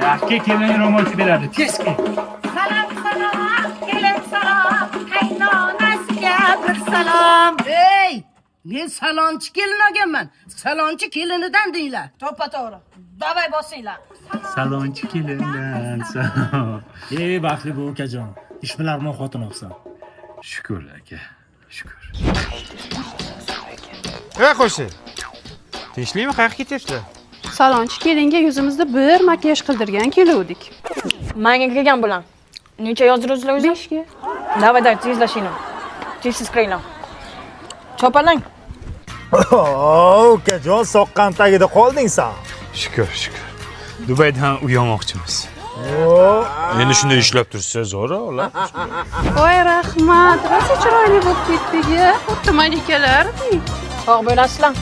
Yaxshi kelin ro'molcha beradi. Tez kel. Salom, kelin salom, qaynonasiga bir salom. Ey, men salonchi kelin olganman. Salonchi kelinidan deylar. To'ppa to'g'ri. Davay bosinglar. Salonchi kelindan salom. Ey baxtli bu ukajon, ishbilarmon xotin olsan. Shukr aka. Shukr. Qo'shi. Tinchlikmi? Qayerga ketyapsizlar? Salonchi kelinga yuzimizda bir makiyaj qildirgan keluvdik. Manga kelgan bo'lam. Necha yozdirasizlar o'zi? 5 ga. Davay, tezlashinglar. Tezsiz qiringlar. Chopalang. Ukajon, soqqan tagida qolding sen. Shukr. Dubaydan uy olmoqchimiz. Endi shunday ishlab tursiz, zo'r ola. Voy rahmat, rosa chiroyli bo'lib ketdik-ya. Xuddi malikalardek. Sog' bo'lasizlar.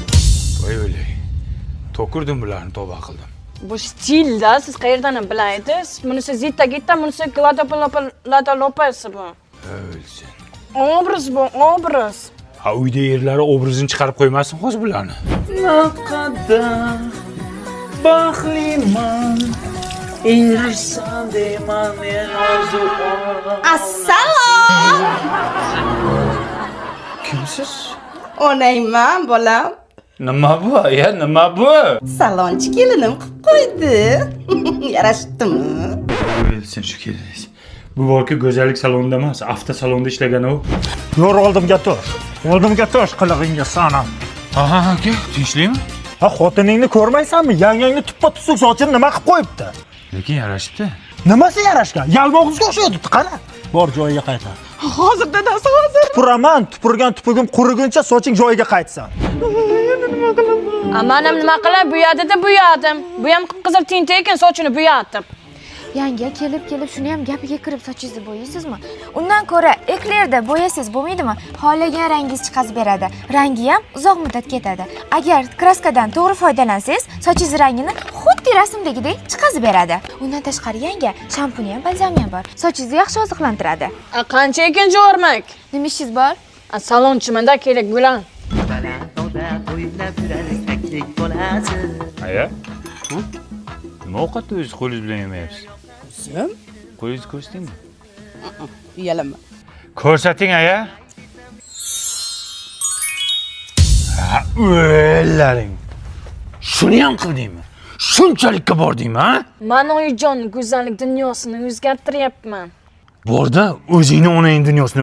Voy o'lay. To'kurdim bularni tavba qildim. Bu stilda siz qayerdan bilaysiz? Bunisi zitta gitta, bunisi klatopolopasi bu. O'lsin. Obraz bu, obraz. Ha, uyda yerlari obrazini chiqarib qo'ymasin hozir bularni. Naqadar baxtliman. Erishsam deyman men orzu Assalom. Kimsiz? Onayman, bolam. Nima bu? Nima bu? Salonchi kelinim qilib qo'ydi. Yarashdimi? O'lsin shu kelingiz. Bu balki go'zallik salonida emas, avtosalonda ishlagan u. Yo'q, oldimga tur. Oldimga tur qilig'ingga sanam. Aha, aka, tinchlikmi? Ha, xotiningni ko'rmaysanmi? Yangangni tuppa-tusuk sochini nima qilib qo'yibdi? Lekin yarashibdi. Nimasi yarashgan? Yalmog'izga o'xshaydi, qara. Bor joyiga qaytar. Hozir dadasi hozir. Tupuraman, tupurgim quriguncha soching joyiga qaytsin. Amanam nima qilib buyadi-da buyadim. Bu ham qizil tinta ekan, sochini buyatdim. Yanga kelib shuni ham gapiga kirib sochingizni bo'yaysizmi? Undan ko'ra eklerda bo'yasangiz bo'lmaydimi? Xohlagan rangingiz chiqazib beradi. Rangi ham uzoq muddat ketadi. Agar kraskadan to'g'ri foydalansangiz, sochingiz rangini xuddi rasmdagidek chiqazib beradi. Undan tashqari yanga, shampuni ham, balzami ham bor. Sochingizni yaxshi oziqlantiradi. Qancha ekan jo'rmak? Nima ishingiz bor? Salonchimanda kerak bo'lan. Aya? Nima ovqatni o'zingiz qo'lingiz bilan yemayapsiz? Sim? Qo'lingizni ko'rsatingmi? Uyalaman. Ko'rsating, aya. Ha, o'llaring. Shuni ham qildingmi? Shunchalikka bordingmi, ha? Men oyijon go'zallik dunyosini o'zgartiryapman. Borda o'zingni onang dunyosini